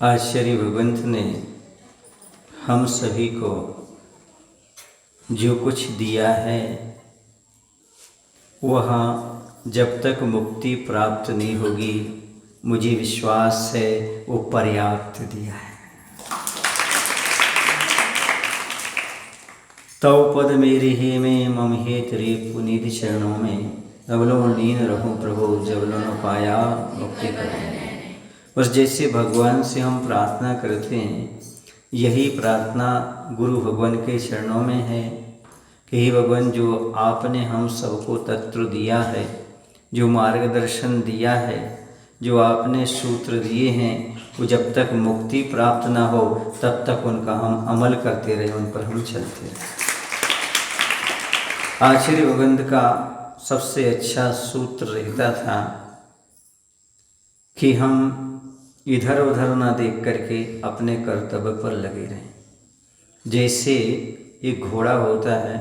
आज श्री भगवंत ने हम सभी को जो कुछ दिया है वह जब तक मुक्ति प्राप्त नहीं होगी, मुझे विश्वास है वो पर्याप्त दिया है। तव पद मेरे हे में मम हे तेरे पुनीत चरणों में, अवलो नीन रहूं प्रभु जबलो न पाया मुक्ति कर। बस जैसे भगवान से हम प्रार्थना करते हैं, यही प्रार्थना गुरु भगवान के चरणों में है कि हे भगवान, जो आपने हम सबको तत्व दिया है, जो मार्गदर्शन दिया है, जो आपने सूत्र दिए हैं, वो जब तक मुक्ति प्राप्त ना हो तब तक उनका हम अमल करते रहे, उन पर हम चलते रहे। आचार्य भगवंत का सबसे अच्छा सूत्र रहता था कि हम इधर उधर ना देख करके अपने कर्तव्य पर लगे रहें। जैसे एक घोड़ा होता है,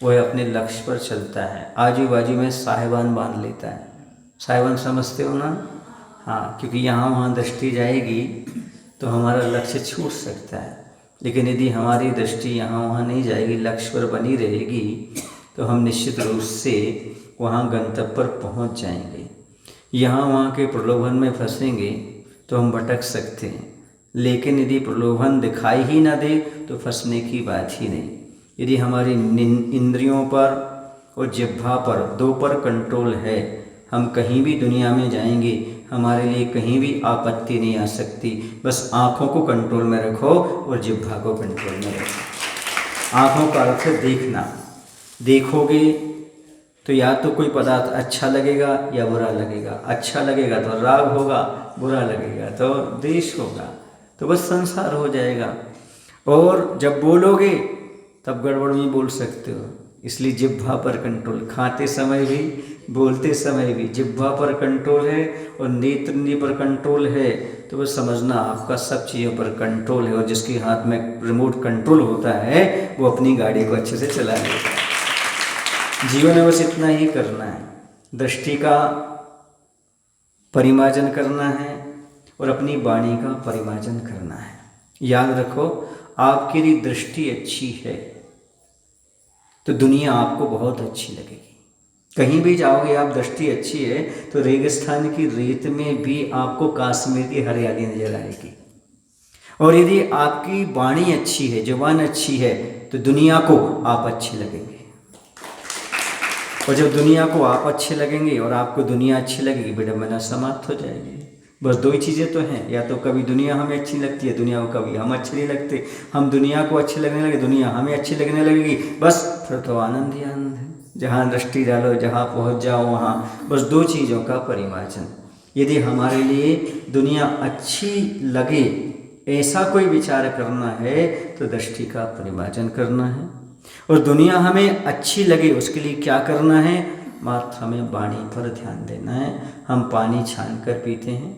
वह अपने लक्ष्य पर चलता है, आजू बाजू में साहिबान बांध लेता है। साहिबान समझते हो ना? हाँ, क्योंकि यहाँ वहाँ दृष्टि जाएगी तो हमारा लक्ष्य छूट सकता है। लेकिन यदि हमारी दृष्टि यहाँ वहाँ नहीं जाएगी, लक्ष्य पर बनी रहेगी, तो हम निश्चित रूप से वहाँ गंतव्य पर पहुँच जाएंगे। यहाँ वहाँ के प्रलोभन में फंसेंगे तो हम भटक सकते हैं, लेकिन यदि प्रलोभन दिखाई ही ना दे तो फंसने की बात ही नहीं। यदि हमारी इंद्रियों पर और जिह्वा पर, दो पर कंट्रोल है, हम कहीं भी दुनिया में जाएंगे, हमारे लिए कहीं भी आपत्ति नहीं आ सकती। बस आँखों को कंट्रोल में रखो और जिह्वा को कंट्रोल में रखो। आँखों का अर्थ है देखना। देखोगे तो या तो कोई पदार्थ अच्छा लगेगा या बुरा लगेगा। अच्छा लगेगा तो राग होगा, बुरा लगेगा तो द्वेष होगा, तो बस संसार हो जाएगा। और जब बोलोगे तब गड़बड़ में बोल सकते हो, इसलिए जिह्वा पर कंट्रोल। खाते समय भी, बोलते समय भी जिह्वा पर कंट्रोल है और नेत्र पर कंट्रोल है, तो बस समझना आपका सब चीज़ों पर कंट्रोल है। और जिसके हाथ में रिमोट कंट्रोल होता है वो अपनी गाड़ी को अच्छे से चला लेता है। जीवन में बस इतना ही करना है, दृष्टि का परिमार्जन करना है और अपनी वाणी का परिमार्जन करना है। याद रखो, आपकी यदि दृष्टि अच्छी है तो दुनिया आपको बहुत अच्छी लगेगी। कहीं भी जाओगे आप, दृष्टि अच्छी है तो रेगिस्तान की रेत में भी आपको कश्मीर की हरियाली नजर आएगी। और यदि आपकी वाणी अच्छी है, जुबान अच्छी है, तो दुनिया को आप अच्छे लगेंगे। और जब दुनिया को आप अच्छे लगेंगे और आपको दुनिया अच्छी लगेगी, विडंबना समाप्त हो जाएगी। बस दो ही चीज़ें तो हैं, या तो कभी दुनिया हमें अच्छी लगती है, दुनिया को कभी हम अच्छे नहीं लगते। हम दुनिया को अच्छी लगने लगे, दुनिया हमें अच्छी लगने लगेगी, बस फिर तो आनंद ही आनंद है। जहाँ दृष्टि डालो, जहाँ पहुँच जाओ वहाँ बस दो चीज़ों का परिमार्जन। यदि हमारे लिए दुनिया अच्छी लगे ऐसा कोई विचार करना है तो दृष्टि का परिमार्जन करना है। और दुनिया हमें अच्छी लगे उसके लिए क्या करना है? मात्र हमें वाणी पर ध्यान देना है। हम पानी छान कर पीते हैं,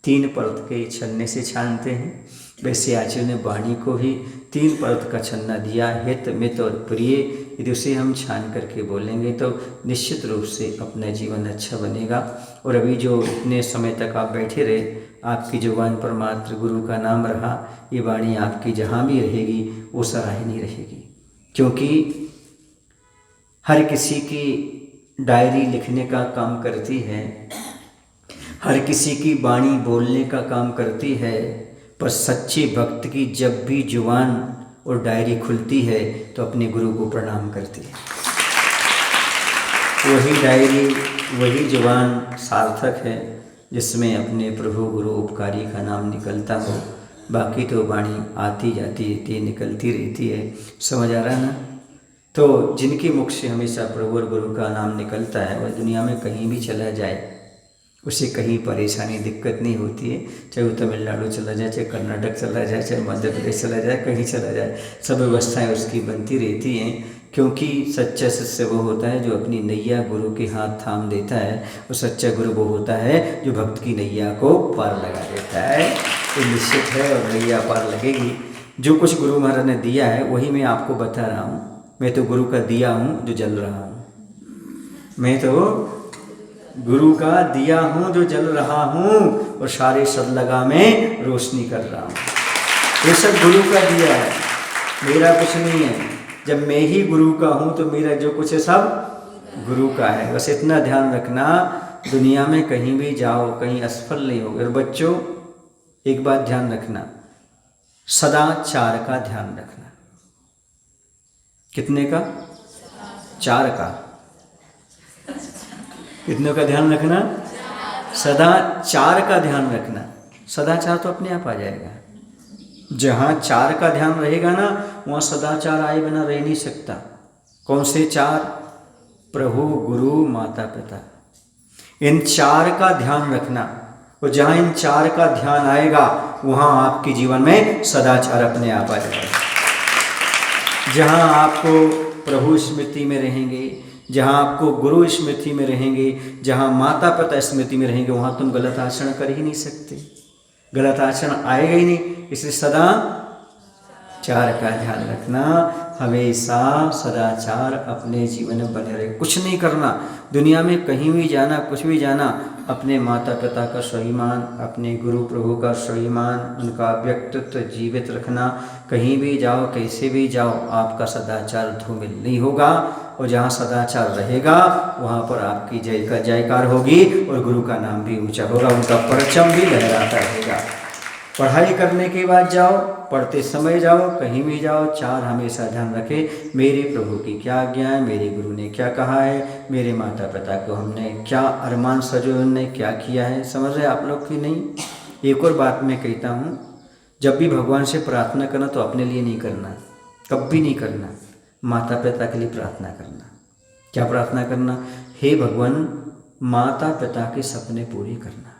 3 परत के छन्ने से छानते हैं, वैसे आचार्य ने वाणी को भी 3 परत का छन्ना दिया, हित, मित और प्रिय। यदि उसे हम छान करके बोलेंगे तो निश्चित रूप से अपना जीवन अच्छा बनेगा। और अभी जो इतने समय तक आप बैठे रहे, आपकी जुबान पर मात्र गुरु का नाम रहा, ये वाणी आपकी जहाँ भी रहेगी वो सराहनीय रहेगी। क्योंकि हर किसी की डायरी लिखने का काम करती है, हर किसी की वाणी बोलने का काम करती है, पर सच्चे भक्त की जब भी जुबान और डायरी खुलती है तो अपने गुरु को प्रणाम करती है। वही डायरी, वही जुबान सार्थक है जिसमें अपने प्रभु गुरु उपकारी का नाम निकलता हो। बाकी तो वाणी आती जाती रहती है, निकलती रहती है। समझ आ रहा है ना? तो जिनके मुख से हमेशा प्रभु और गुरु का नाम निकलता है वह दुनिया में कहीं भी चला जाए, उसे कहीं परेशानी दिक्कत नहीं होती है। चाहे वो तमिलनाडु चला जाए, चाहे कर्नाटक चला जाए, चाहे मध्य प्रदेश चला जाए, कहीं चला जाए, सब व्यवस्थाएं उसकी बनती रहती हैं। क्योंकि सच्चा शिष्य वो होता है जो अपनी नैया गुरु के हाथ थाम देता है, और सच्चा गुरु वो होता है जो भक्त की नैया को पार लगा देता है। तो निश्चित है और नैया पार लगेगी। जो कुछ गुरु महाराज ने दिया है वही मैं आपको बता रहा हूँ। मैं तो गुरु का दिया हूँ जो जल रहा हूँ। मैं तो गुरु का दिया हूँ जो जल रहा हूँ और सारे सदलगा में रोशनी कर रहा हूँ। ये सब गुरु का दिया है, मेरा कुछ नहीं है। जब मैं ही गुरु का हूँ तो मेरा जो कुछ है सब गुरु का है। बस इतना ध्यान रखना, दुनिया में कहीं भी जाओ कहीं असफल नहीं होगे। और बच्चों एक बात ध्यान रखना, सदाचार का ध्यान रखना। कितने का? 4 का। कितने का ध्यान रखना? सदाचार का ध्यान रखना। सदाचार तो अपने आप आ जाएगा। जहाँ 4 का ध्यान रहेगा ना, वहाँ सदाचार आए बिना रह नहीं सकता। कौन से 4? प्रभु, गुरु, माता पिता, इन 4 का ध्यान रखना। और जहाँ इन 4 का ध्यान आएगा वहाँ आपके जीवन में सदाचार अपने आप आ जाएगा। जहाँ आपको प्रभु स्मृति में रहेंगे, जहाँ आपको गुरु स्मृति में रहेंगे, जहाँ माता पिता स्मृति में रहेंगे, वहाँ तुम गलत आचरण कर ही नहीं सकते, गलत आचरण आएगा ही नहीं। इसलिए सदाचार का ध्यान रखना, हमेशा सदाचार अपने जीवन में बने रहे। कुछ नहीं करना, दुनिया में कहीं भी जाना, कुछ भी जाना, अपने माता पिता का स्वाभिमान, अपने गुरु प्रभु का स्वाभिमान, उनका व्यक्तित्व जीवित रखना। कहीं भी जाओ, कैसे भी जाओ, आपका सदाचार धूमिल नहीं होगा। और जहाँ सदाचार रहेगा वहाँ पर आपकी जयकार होगी और गुरु का नाम भी ऊंचा होगा, उनका परचम भी लहराता रहेगा। पढ़ाई करने के बाद जाओ, पढ़ते समय जाओ, कहीं भी जाओ, 4 हमेशा ध्यान रखें, मेरे प्रभु की क्या आज्ञा है, मेरे गुरु ने क्या कहा है, मेरे माता पिता को हमने क्या अरमान सजो, उन्होंने क्या किया है। समझ रहे आप लोग कि नहीं? एक और बात मैं कहता हूँ, जब भी भगवान से प्रार्थना करना तो अपने लिए नहीं करना, कभी नहीं करना, माता पिता के लिए प्रार्थना करना। क्या प्रार्थना करना? हे भगवान, माता पिता के सपने पूरे करना।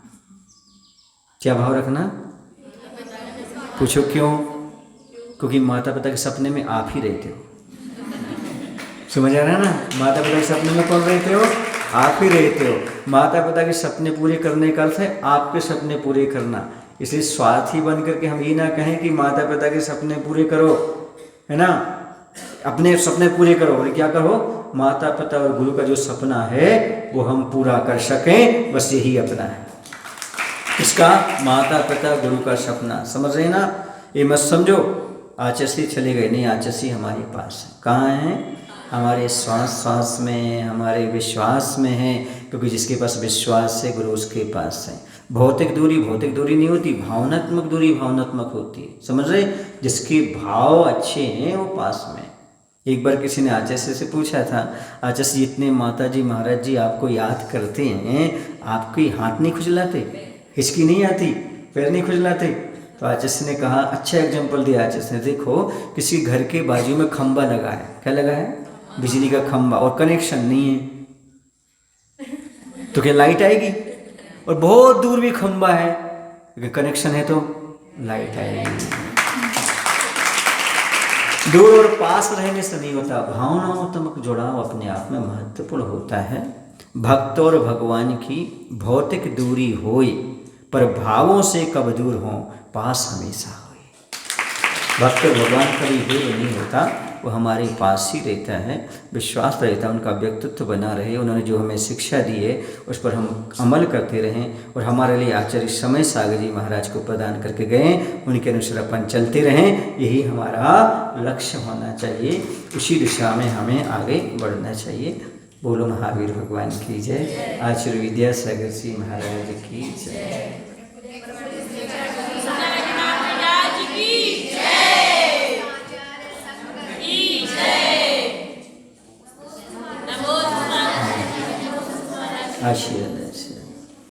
क्या भाव रखना? पूछो क्यों? क्योंकि माता पिता के सपने में आप ही रहते हो। समझ आ रहा है ना? माता पिता के सपने में कौन रहते हो? आप ही रहते हो। माता पिता के सपने पूरे करने का अर्थ है आपके सपने पूरे करना। इसलिए स्वार्थी बन करके हम ये ना कहें कि माता पिता के सपने पूरे करो, है ना, अपने सपने पूरे करो, और क्या करो, माता पिता और गुरु का जो सपना है वो हम पूरा कर सकें, बस यही अपना है। इसका माता पिता गुरु का सपना, समझ रहे ना? ये मत समझो आचसी चले गए, नहीं, आचसी हमारे पास है। कहाँ है? हमारे श्वास में, हमारे विश्वास में है, क्योंकि जिसके पास विश्वास है गुरु उसके पास है। भौतिक दूरी नहीं होती, भावनात्मक दूरी भावनात्मक होती है। समझ रहे? जिसके भाव अच्छे हैं वो पास में। एक बार किसी ने आचार्य से पूछा था, आचार्य इतने माता जी महाराज जी आपको याद करते हैं, आपके हाथ नहीं खुजलाते, हिचकी नहीं आती, पैर नहीं खुजलाते? तो आचार्य ने कहा, अच्छा एग्जाम्पल दिया आचार्य ने, देखो किसी घर के बाजू में खंबा लगा है, क्या लगा है? बिजली का खंबा, और कनेक्शन नहीं है, तो क्या लाइट आएगी? और बहुत दूर भी खंबा है, लेकिन कनेक्शन है तो लाइट आएगी। दूर और पास रहने से नहीं होता, भावनात्मक जुड़ाव अपने आप में महत्वपूर्ण होता है। भक्त और भगवान की भौतिक दूरी होए, पर भावों से कब दूर हो, पास हमेशा होए। भक्त और भगवान कभी दूर नहीं होता, वो हमारे पास ही रहता है, विश्वास रहता है, उनका व्यक्तित्व बना रहे, उन्होंने जो हमें शिक्षा दी है उस पर हम अमल करते रहें, और हमारे लिए आचार्य समय सागर जी महाराज को प्रदान करके गए, उनके अनुसार अपन चलते रहें, यही हमारा लक्ष्य होना चाहिए। उसी दिशा में हमें आगे बढ़ना चाहिए। बोलो महावीर भगवान की जय, आचार्य विद्यासागर जी महाराज की जय। आशीर्वाद।